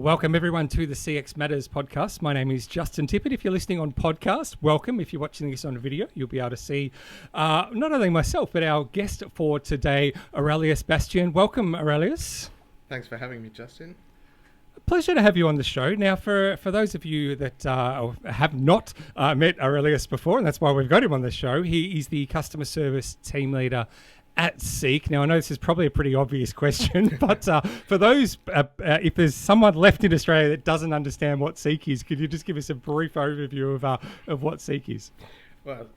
Welcome everyone to the CX Matters podcast. My name is Justin Tippett. If you're listening on podcast, welcome. If you're watching this on video, you'll be able to see not only myself, but our guest for today, Aurelius Bastian. Welcome, Aurelius. Thanks for having me, Justin. Pleasure to have you on the show. Now, for those of you that have not met Aurelius before, and that's why we've got him on the show, he is the customer service team leader at Seek. Now, I know this is probably a pretty obvious question, but for those, if there's someone left in Australia that doesn't understand what Seek is, could you just give us a brief overview of what Seek is? Well,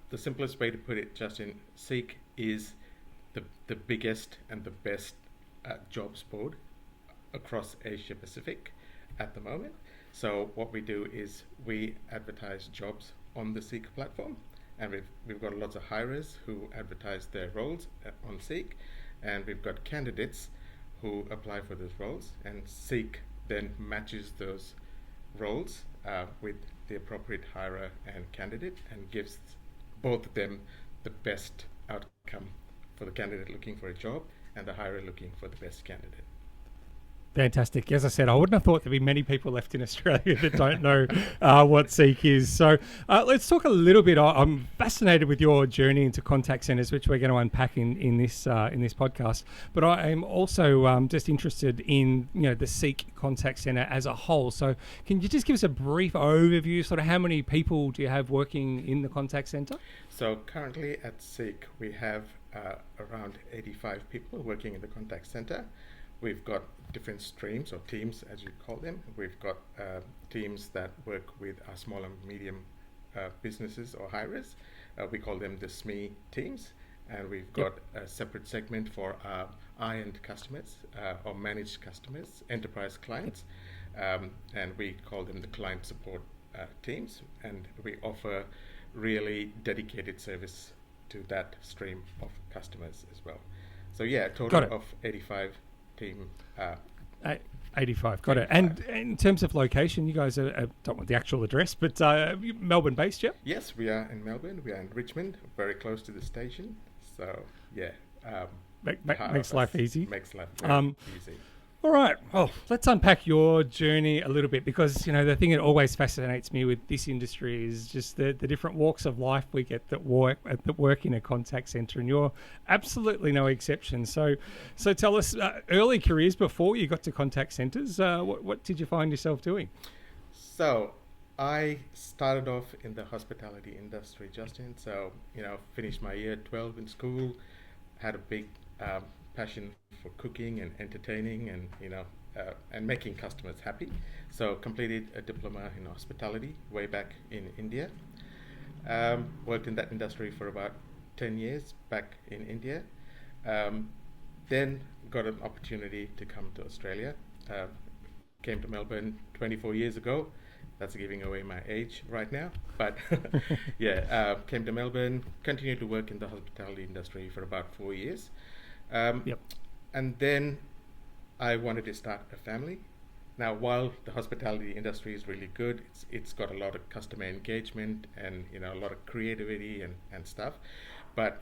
the simplest way to put it, Justin, Seek is the biggest and the best jobs board across Asia Pacific at the moment. So what we do is we advertise jobs on the Seek platform. And we've got lots of hirers who advertise their roles on Seek, and we've got candidates who apply for those roles, and Seek then matches those roles with the appropriate hirer and candidate and gives both of them the best outcome for the candidate looking for a job and the hirer looking for the best candidate. Fantastic. As I said, I wouldn't have thought there'd be many people left in Australia that don't know what Seek is. So let's talk a little bit. I'm fascinated with your journey into contact centres, which we're going to unpack in this podcast. But I am also just interested in the Seek contact centre as a whole. So can you just give us a brief overview? Sort of how many people do you have working in the contact centre? So currently at Seek, we have around 85 people working in the contact centre. We've got different streams or teams, as you call them. We've got teams that work with our small and medium businesses or hirers. We call them the SME teams. And we've got a separate segment for our high-end customers or managed customers, enterprise clients. And we call them the client support teams. And we offer really dedicated service to that stream of customers as well. So yeah, a total of 85 team. 85, got 85. It. And in terms of location, you guys are, don't want the actual address, but Melbourne based, yeah? Yes, we are in Melbourne. We are in Richmond, very close to the station. So yeah. Makes life easy. Makes life very easy. All right. Well, let's unpack your journey a little bit because, the thing that always fascinates me with this industry is just the different walks of life we get that work in a contact centre, and you're absolutely no exception. So tell us, early careers before you got to contact centres, what did you find yourself doing? So I started off in the hospitality industry, Justin. So, finished my year 12 in school, had a big passion for cooking and entertaining and and making customers happy. So completed a diploma in hospitality way back in India. Worked in that industry for about 10 years back in India. Then got an opportunity to come to Australia. Came to Melbourne 24 years ago. That's giving away my age right now. But came to Melbourne, continued to work in the hospitality industry for about 4 years. And then I wanted to start a family. Now, while the hospitality industry is really good, it's got a lot of customer engagement and a lot of creativity and stuff. But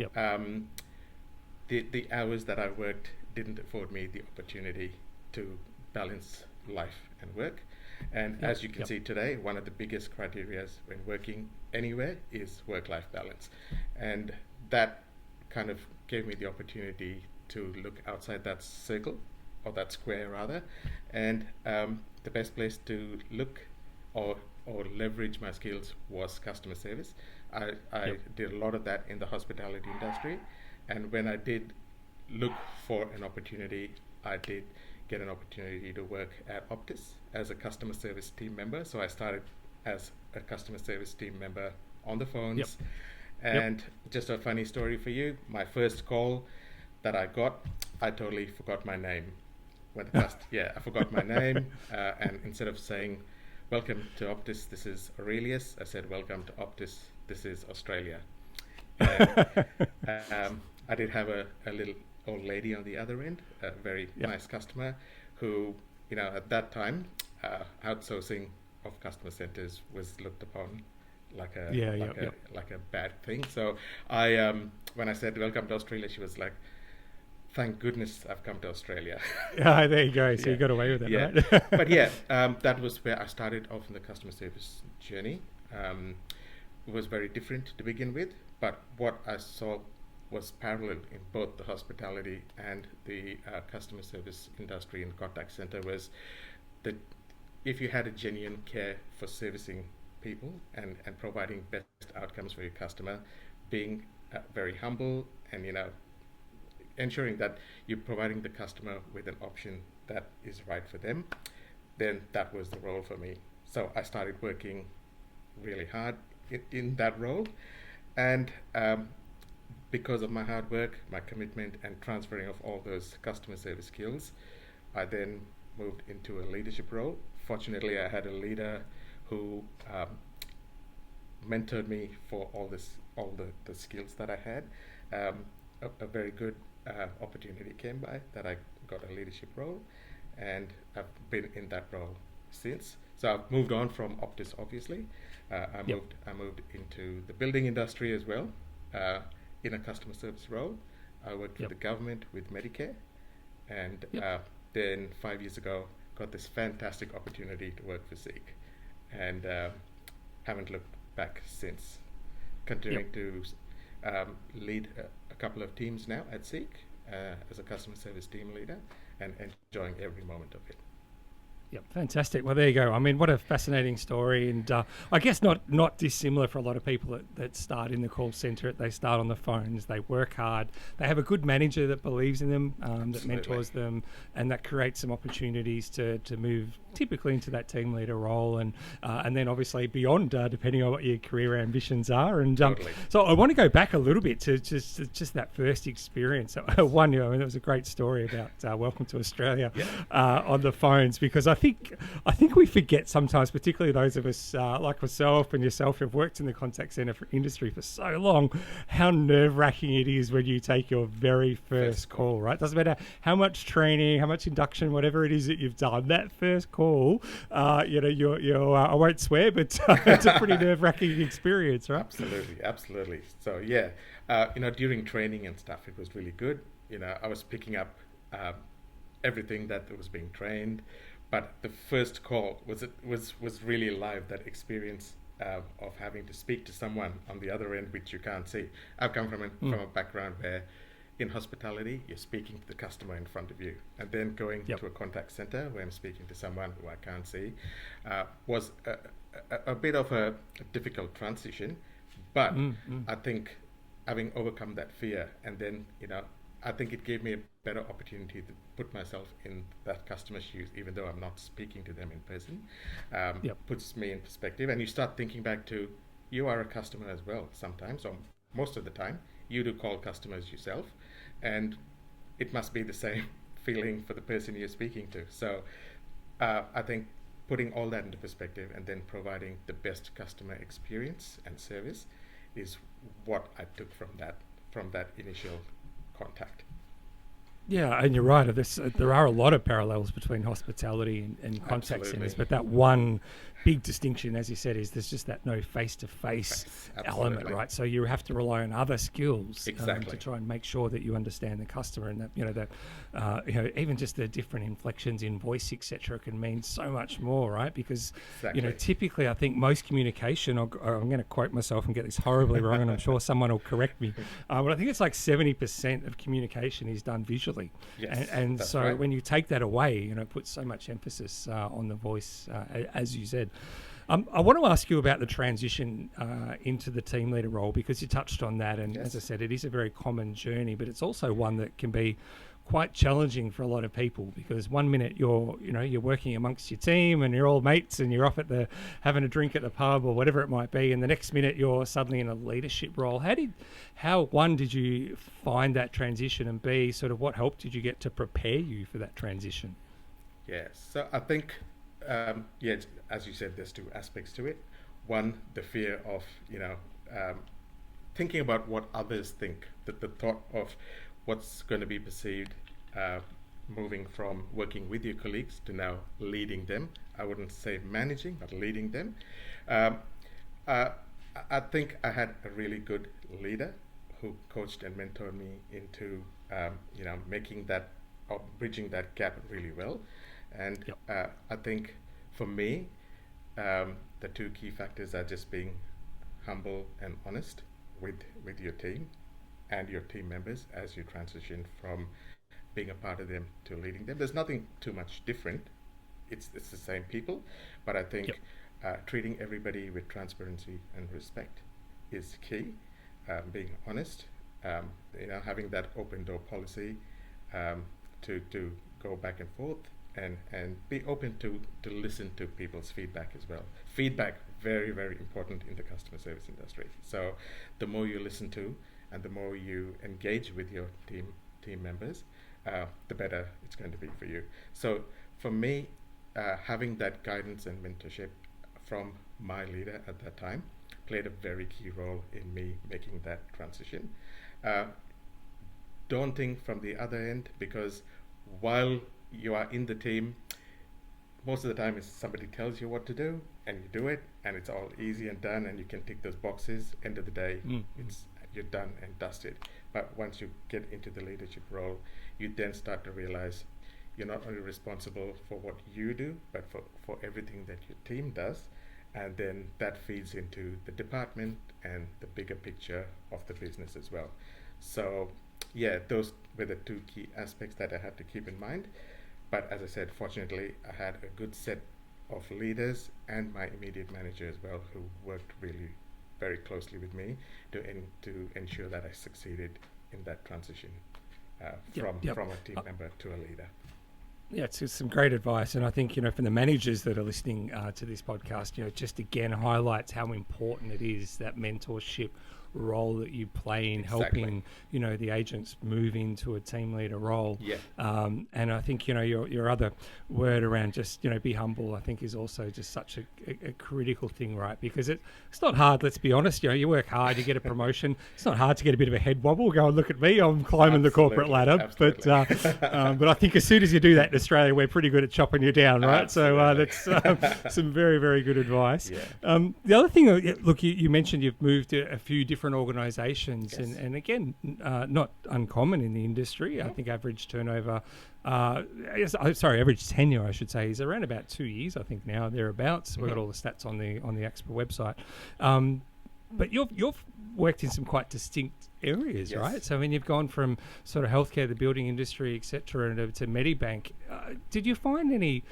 the hours that I worked didn't afford me the opportunity to balance life and work. And as you can see today, one of the biggest criteria when working anywhere is work-life balance. And that kind of gave me the opportunity to look outside that circle, or that square rather, and the best place to look or leverage my skills was customer service. I did a lot of that in the hospitality industry, and when I did look for an opportunity, I did get an opportunity to work at Optus as a customer service team member. So I started as a customer service team member on the phones. And just a funny story for you, my first call that I got, I totally forgot my name. I forgot my name, and instead of saying, "Welcome to Optus, this is Aurelius," I said, "Welcome to Optus, this is Australia." And, I did have a little old lady on the other end, a very nice customer who, at that time, outsourcing of customer centres was looked upon like a bad thing. So I when I said welcome to Australia, she was like, thank goodness I've come to Australia. Ah, there you go. So Yeah. you got away with it, Yeah. right? But yeah, that was where I started off in the customer service journey. It was very different to begin with, but what I saw was parallel in both the hospitality and the customer service industry and contact center was that if you had a genuine care for servicing people and providing best outcomes for your customer, being very humble and ensuring that you're providing the customer with an option that is right for them, then that was the role for me. So I started working really hard in that role, and because of my hard work, my commitment, and transferring of all those customer service skills, I then moved into a leadership role. Fortunately, I had a leader who mentored me for all the skills that I had. A very good opportunity came by that I got a leadership role, and I've been in that role since. So I've moved on from Optus, obviously. I moved into the building industry as well, in a customer service role. I worked for the government with Medicare, and then 5 years ago got this fantastic opportunity to work for Seek, and haven't looked back since. Continuing to lead a couple of teams now at Seek as a customer service team leader, and enjoying every moment of it. Yep, fantastic. Well, there you go. I mean, what a fascinating story, and I guess not dissimilar for a lot of people that start in the call centre. They start on the phones. They work hard. They have a good manager that believes in them, that mentors them, and that creates some opportunities to move typically into that team leader role, and then obviously beyond, depending on what your career ambitions are. And Totally. so I want to go back a little bit to just that first experience. One, there was a great story about Welcome to Australia on the phones, because I think we forget sometimes, particularly those of us like myself and yourself who've worked in the contact centre for industry for so long, how nerve-wracking it is when you take your very first call, right? Doesn't matter how much training, how much induction, whatever it is that you've done, that first call, you're I won't swear, but it's a pretty nerve-wracking experience, right? Absolutely. So during training and stuff, it was really good. I was picking up everything that was being trained. But the first call was really live. That experience of having to speak to someone on the other end, which you can't see. I've come from a background where, in hospitality, you're speaking to the customer in front of you, and then going to a contact center where I'm speaking to someone who I can't see, was a bit of a difficult transition. But I think having overcome that fear, and then I think it gave me a better opportunity to put myself in that customer's shoes, even though I'm not speaking to them in person. Puts me in perspective, and you start thinking back to, you are a customer as well sometimes, or most of the time. You do call customers yourself, and it must be the same feeling for the person you're speaking to. So I think putting all that into perspective and then providing the best customer experience and service is what I took from that initial contact. Yeah, and you're right. There are a lot of parallels between hospitality and contact centres, but that one big distinction, as you said, is there's just that no face-to-face element, right? So you have to rely on other skills to try and make sure that you understand the customer, and that even just the different inflections in voice, etc., can mean so much more, right? Because typically, I think most communication, I'm going to quote myself and get this horribly wrong, and I'm sure someone will correct me, but I think it's like 70% of communication is done visually. Yes, and so when you take that away, it puts so much emphasis on the voice, as you said. I want to ask you about the transition into the team leader role, because you touched on that, and as I said, it is a very common journey, but it's also one that can be quite challenging for a lot of people, because one minute you're working amongst your team and you're all mates and you're off having a drink at the pub or whatever it might be, and the next minute you're suddenly in a leadership role. How did you find that transition, and B, sort of what help did you get to prepare you for that transition? So I think as you said, there's two aspects to it. One, the fear of thinking about what others think, that the thought of what's going to be perceived, moving from working with your colleagues to now leading them. I wouldn't say managing, but leading them. I think I had a really good leader who coached and mentored me into making that or bridging that gap really well. And I think for me, the two key factors are just being humble and honest with your team and your team members as you transition from being a part of them to leading them. There's nothing too much different. It's the same people, but I think treating everybody with transparency and respect is key. Being honest, having that open door policy, to go back and forth, and be open to listen to people's feedback as well. Feedback, very, very important in the customer service industry. So the more you listen to and the more you engage with your team members, the better it's going to be for you. So for me, having that guidance and mentorship from my leader at that time played a very key role in me making that transition. Daunting from the other end, because while you are in the team, most of the time somebody tells you what to do and you do it, and it's all easy and done, and you can tick those boxes. End of the day, you're done and dusted. But once you get into the leadership role, you then start to realize you're not only responsible for what you do, but for everything that your team does. And then that feeds into the department and the bigger picture of the business as well. So yeah, those were the two key aspects that I had to keep in mind. But as I said, fortunately, I had a good set of leaders and my immediate manager as well, who worked really very closely with me to ensure that I succeeded in that transition from a team member to a leader. Yeah, it's some great advice. And I think, from the managers that are listening to this podcast, just again highlights how important it is, that mentorship role that you play in helping, the agents move into a team leader role. Yeah. And I think, your other word around just, be humble, I think is also just such a critical thing, right? Because it's not hard, let's be honest. You work hard, you get a promotion. It's not hard to get a bit of a head wobble. Go and look at me, I'm climbing the corporate ladder. Absolutely. But I think as soon as you do that in Australia, we're pretty good at chopping you down, right? Absolutely. So that's some very, very good advice. Yeah. The other thing, look, you mentioned you've moved to a few different organisations, Yes. and again, not uncommon in the industry. I think average turnover, average tenure, I should say, is around about 2 years. I think now thereabouts. We've got all the stats on the AXPA website. But you've worked in some quite distinct areas, Yes. right? So I mean, you've gone from sort of healthcare, the building industry, etc., and to Medibank. Did you find any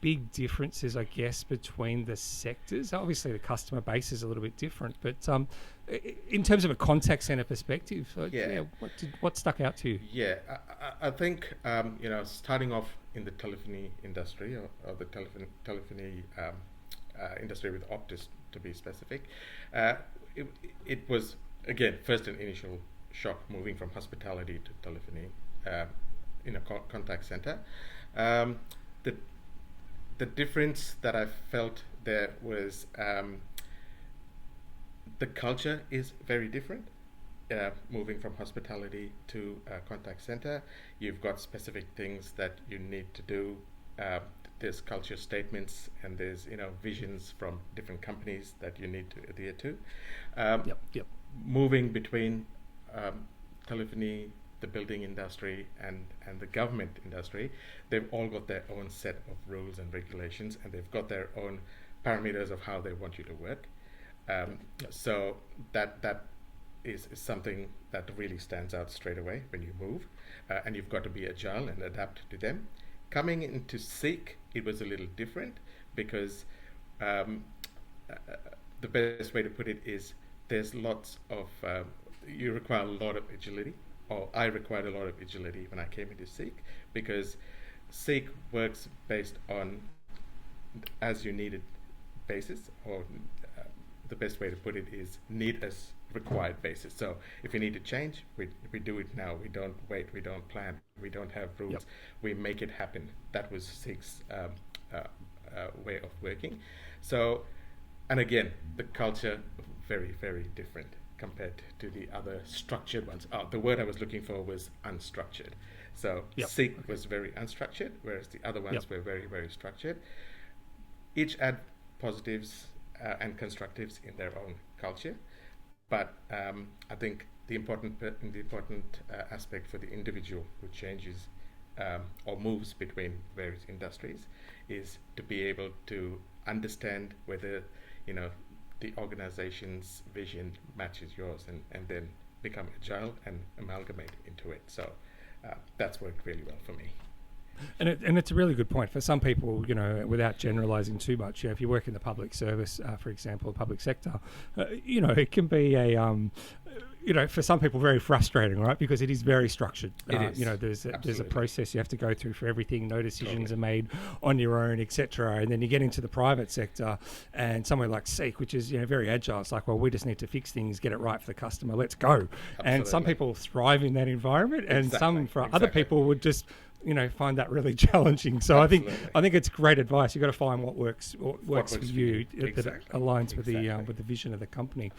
big differences, I guess, between the sectors? Obviously, the customer base is a little bit different, but in terms of a contact center perspective, what stuck out to you? Yeah, I think starting off in the telephony industry or the telephony industry with Optus, to be specific, it was again first an initial shock moving from hospitality to telephony in a contact center. The difference that I felt there was the culture is very different. Moving from hospitality to contact center, you've got specific things that you need to do. There's culture statements and there's visions from different companies that you need to adhere to. Moving between telephony, the building industry and the government industry, they've all got their own set of rules and regulations, and they've got their own parameters of how they want you to work. So that is something that really stands out straight away when you move, and you've got to be agile and adapt to them. Coming into Seek, it was a little different because the best way to put it is there's lots of you require a lot of agility, or I required a lot of agility when I came into Seek, because Seek works based on as you needed basis, or the best way to put it is need as required basis. So if you need to change, we do it now. We don't wait. We don't plan. We don't have rules. We make it happen. That was Seek's way of working. So, and again, the culture very, very different compared to the other structured ones. The word I was looking for was unstructured. So Seek was very unstructured, whereas the other ones were very, very structured. Each add positives and constructives in their own culture. But I think the important aspect for the individual who changes or moves between various industries is to be able to understand whether the organization's vision matches yours, and then become agile and amalgamate into it. So that's worked really well for me. And it's a really good point for some people, without generalising too much. If you work in the public service, for example, public sector, it can be for some people very frustrating, right? Because it is very structured. It is. There's a Absolutely. process you have to go through for everything. No decisions Totally. are made on your own, etc. And then you get into the private sector, and somewhere like Seek, which is very agile. It's like, well, we just need to fix things, get it right for the customer. Let's go. And some Absolutely. people thrive in that environment, and some for other Exactly. people would just find that really challenging. So Absolutely. I think it's great advice. You've got to find what works for works you for you. that Exactly. aligns Exactly. with the vision of the company.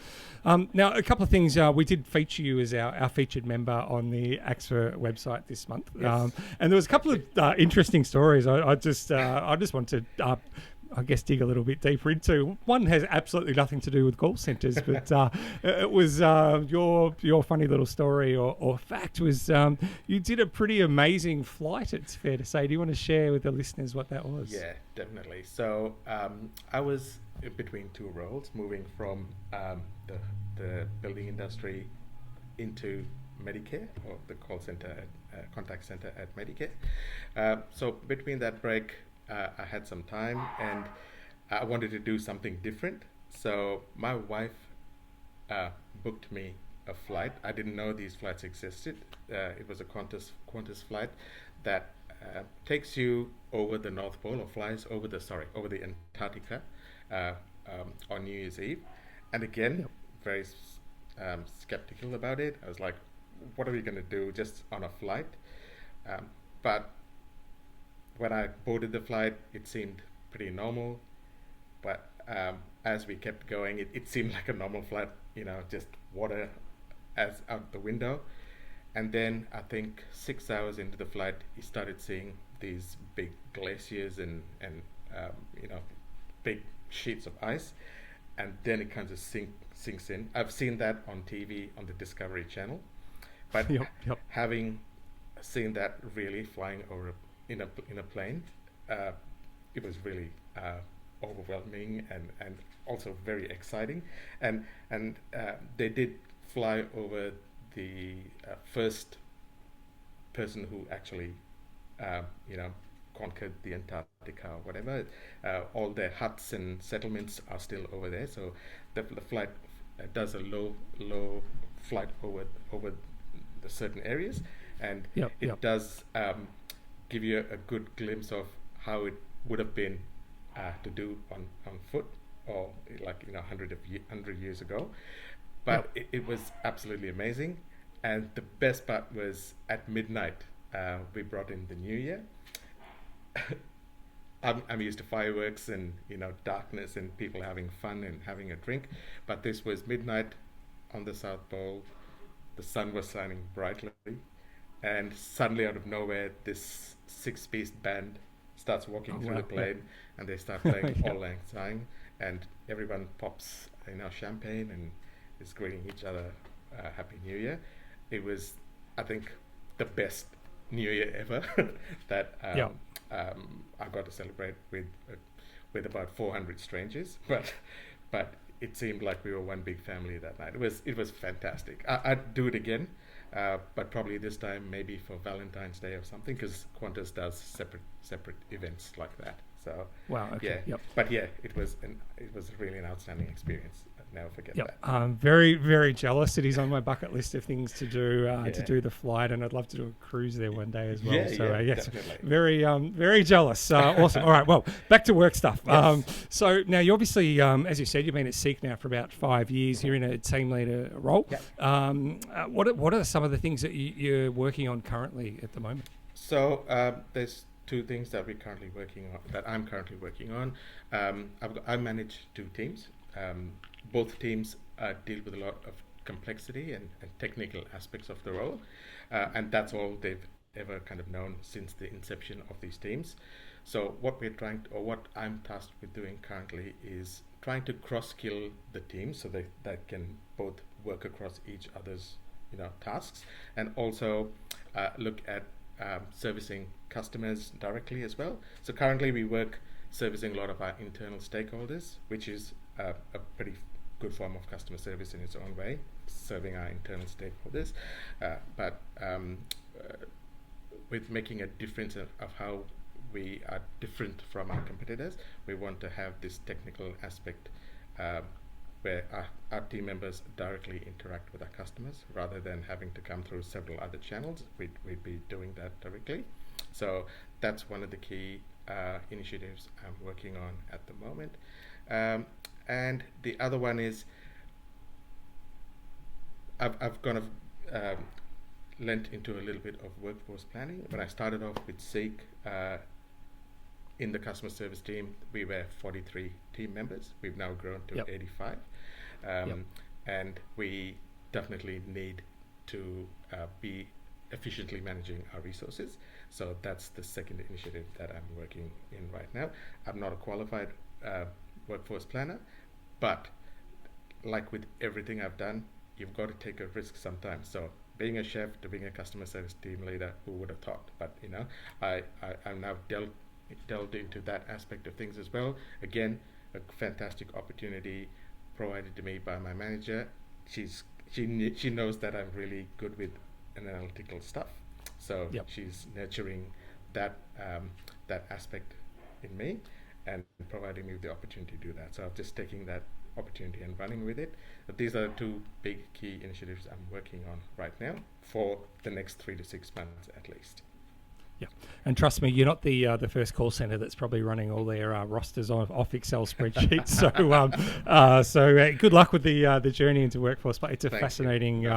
Now, a couple of things. We did feature you as our featured member on the AXA website this month, Yes. and there was a couple of interesting stories. I just want to. I guess dig a little bit deeper into. One has absolutely nothing to do with call centres, but it was your funny little story or fact was you did a pretty amazing flight, it's fair to say. Do you want to share with the listeners what that was? Yeah, definitely. So I was in between two roles, moving from the building industry into Medicare, or the call center, contact center at Medicare. So between that break, I had some time, and I wanted to do something different. So my wife booked me a flight. I didn't know these flights existed. It was a Qantas flight that takes you over the North Pole, or flies over the Antarctica on New Year's Eve. And again, very skeptical about it. I was like, what are we going to do just on a flight? But when I boarded the flight, it seemed pretty normal. But as we kept going, it seemed like a normal flight, just water as out the window. And then I think 6 hours into the flight, you started seeing these big glaciers and big sheets of ice. And then it kind of sinks in. I've seen that on TV on the Discovery Channel. But Yep. having seen that really flying over in a plane, it was really overwhelming and also very exciting. And they did fly over the first person who actually conquered the Antarctica or whatever. All their huts and settlements are still over there. So the flight does a low flight over the certain areas, and it does give you a good glimpse of how it would have been to do on foot, or 100 years ago. But it was absolutely amazing. And the best part was at midnight, we brought in the new year. I'm used to fireworks and darkness and people having fun and having a drink, but this was midnight on the South Pole. The sun was shining brightly, and suddenly out of nowhere, this 6-piece band starts walking through the plane, and they start playing Auld Lang Syne, and everyone pops champagne and is greeting each other Happy New Year. It was, I think, the best New Year ever that I got to celebrate with about 400 strangers, but it seemed like we were one big family that night. It was fantastic. I'd do it again, but probably this time maybe for Valentine's Day or something, because Qantas does separate events like that. So wow. Okay. Yeah, but yeah, it was really an outstanding experience. I'll never forget that. I'm very, very jealous. It is on my bucket list of things to do to do the flight, and I'd love to do a cruise there one day as well. Yes, definitely. very, very jealous. Awesome. All right, well, back to work stuff. Yes. So now you obviously, as you said, you've been at Seek now for about 5 years. You're in a team leader role. Yep. What are some of the things that you're working on currently at the moment? So there's two things that I'm currently working on. I manage 2 teams. Both teams deal with a lot of complexity and technical aspects of the role, and that's all they've ever kind of known since the inception of these teams. So what I'm tasked with doing currently is trying to cross-skill the team so that can both work across each other's tasks, and also look at servicing customers directly as well. So currently we work servicing a lot of our internal stakeholders, which is a pretty good form of customer service in its own way, serving our internal stakeholders. But with making a difference of how we are different from our competitors, we want to have this technical aspect where our team members directly interact with our customers rather than having to come through several other channels. We'd be doing that directly. So that's one of the key initiatives I'm working on at the moment. And the other one is I've kind of lent into a little bit of workforce planning. When I started off with Seek, in the customer service team, we were 43 team members. We've now grown to 85. And we definitely need to be efficiently managing our resources. So that's the second initiative that I'm working in right now. I'm not a qualified workforce planner, but like with everything I've done, you've got to take a risk sometimes. So being a chef to being a customer service team leader, who would have thought? But I'm now delved into that aspect of things as well. Again, a fantastic opportunity provided to me by my manager. She knows that I'm really good with analytical stuff, so she's nurturing that aspect in me and providing me with the opportunity to do that. So I'm just taking that opportunity and running with it. But these are two big key initiatives I'm working on right now for the next 3 to 6 months at least. Yeah, and trust me, you're not the first call center that's probably running all their rosters off Excel spreadsheets. So good luck with the journey into workforce. But it's a fascinating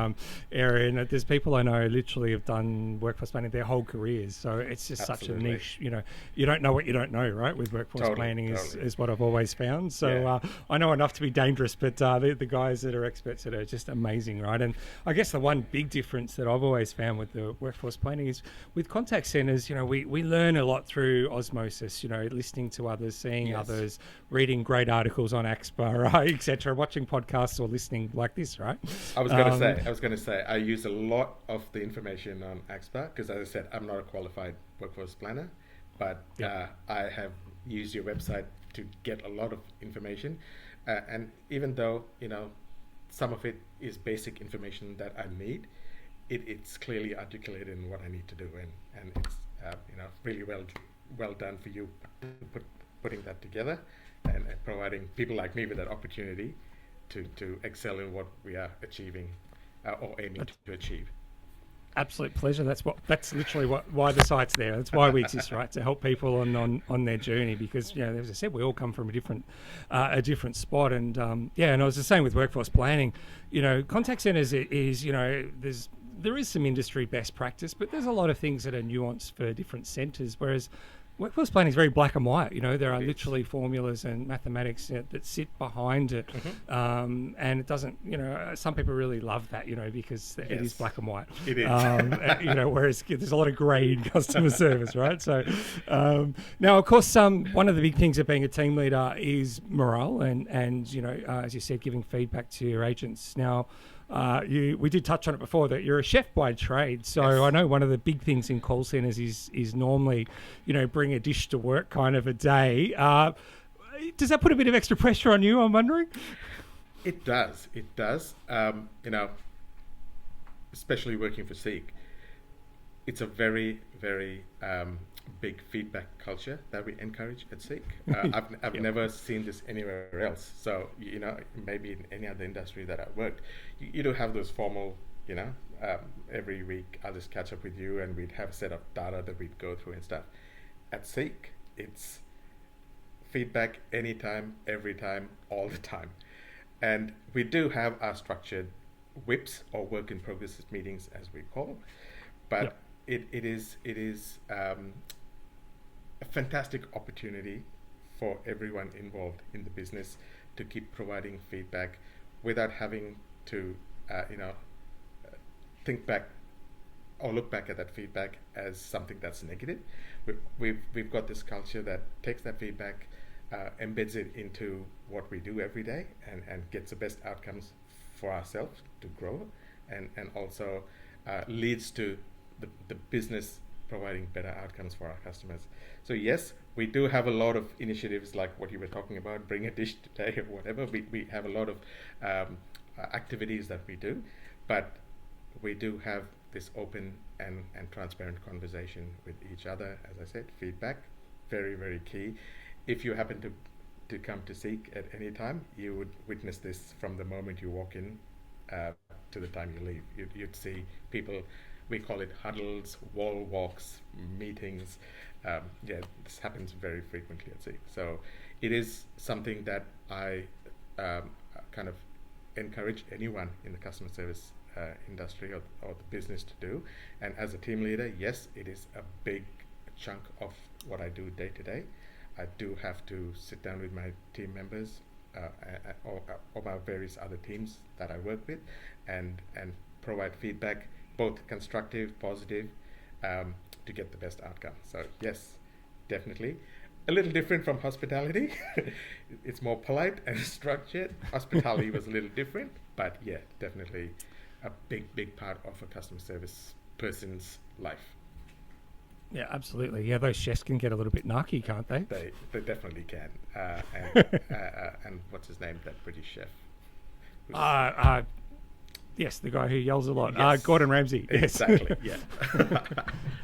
area, and there's people I know literally have done workforce planning their whole careers. So it's just such a niche. You don't know what you don't know, right? With workforce planning is what I've always found. So I know enough to be dangerous, but the guys that are experts at it are just amazing, right? And I guess the one big difference that I've always found with the workforce planning is with contact centers. We learn a lot through osmosis, listening to others, seeing others, reading great articles on AXPA, right, etc., watching podcasts or listening like this, right? I was going to say, I use a lot of the information on AXPA because, as I said, I'm not a qualified workforce planner, but I have used your website to get a lot of information. And even though, some of it is basic information that I need, it's clearly articulated in what I need to do, and it's really well done for you putting that together and providing people like me with that opportunity to excel in what we are achieving or aiming to achieve. Absolute pleasure. That's literally why the site's there. That's why we exist, right? To help people on their journey, because as I said, we all come from a different spot, and and I was just saying with workforce planning, contact centers is there is some industry best practice, but there's a lot of things that are nuanced for different centres, whereas workforce planning is very black and white. There are literally formulas and mathematics that sit behind it. And it doesn't, some people really love that, because it is black and white. It is. Whereas there's a lot of grey in customer service, right? So now, of course, one of the big things of being a team leader is morale and as you said, giving feedback to your agents. Now, we did touch on it before that you're a chef by trade. So I know one of the big things in call centres is normally, bring a dish to work kind of a day. Does that put a bit of extra pressure on you, I'm wondering? It does. Especially working for Seek. It's a very, very big feedback culture that we encourage at Seek. I've never seen this anywhere else. So, maybe in any other industry that I've worked, you do have those formal, every week I'll just catch up with you and we'd have a set of data that we'd go through and stuff. At Seek, it's feedback anytime, every time, all the time. And we do have our structured WIPs or work in progress meetings, as we call them. But it is a fantastic opportunity for everyone involved in the business to keep providing feedback without having to, think back or look back at that feedback as something that's negative. We've got this culture that takes that feedback, embeds it into what we do every day, and gets the best outcomes for ourselves to grow, and also leads to the business providing better outcomes for our customers. So yes, we do have a lot of initiatives like what you were talking about, bring a dish today or whatever. We have a lot of activities that we do, but we do have this open and transparent conversation with each other. As I said, feedback, very, very key. If you happen to come to Seek at any time, you would witness this from the moment you walk in to the time you leave. You'd see people, we call it huddles, wall walks, meetings. This happens very frequently at Seek. So it is something that I kind of encourage anyone in the customer service industry or the business to do. And as a team leader, yes, it is a big chunk of what I do day to day. I do have to sit down with my team members or my various other teams that I work with and provide feedback, both constructive, positive, to get the best outcome. So yes, definitely. A little different from hospitality. It's more polite and structured. Hospitality was a little different, but yeah, definitely a big part of a customer service person's life. Yeah, absolutely. Yeah, those chefs can get a little bit narky, can't they? They definitely can. And what's his name, that British chef? Yes, the guy who yells a lot. Yes. Gordon Ramsay. Yes. Exactly. Yeah.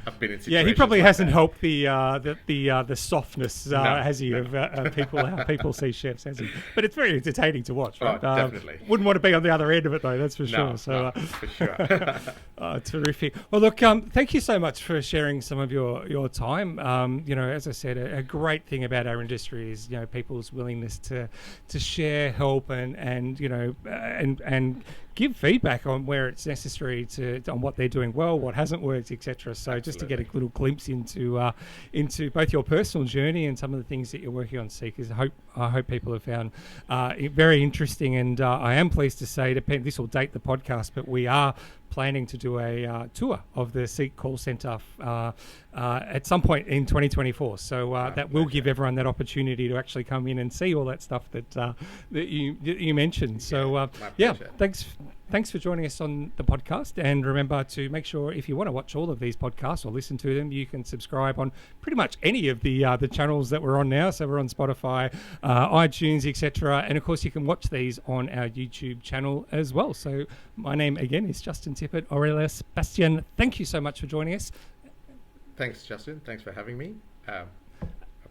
I've been in situations. Yeah, he probably like hasn't that. helped the softness, No, has he, no. of people, how people see chefs, has he? But it's very entertaining to watch, right? Oh, definitely. Wouldn't want to be on the other end of it, though, that's for sure. No, So, for sure. terrific. Well, look, thank you so much for sharing some of your time. As I said, a great thing about our industry is, people's willingness to share, help, and give feedback on where it's necessary on what they're doing well, what hasn't worked, etc. So Absolutely. just to get a little glimpse into both your personal journey and some of the things that you're working on, Seekers, I hope people have found it very interesting. And I am pleased to say, this will date the podcast, but we are planning to do a tour of the Seek Call Centre at some point in 2024. So that will give everyone that opportunity to actually come in and see all that stuff that you mentioned. So thanks for joining us on the podcast. And remember to make sure, if you want to watch all of these podcasts or listen to them, you can subscribe on pretty much any of the channels that we're on now. So we're on Spotify, iTunes, etc. And of course, you can watch these on our YouTube channel as well. So my name again is Justin Tippett. Aurelius, Bastian, thank you so much for joining us. Thanks, Justin. Thanks for having me. A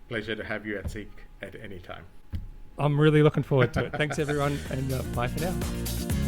pleasure to have you at Seek at any time. I'm really looking forward to it. Thanks, everyone, and bye for now.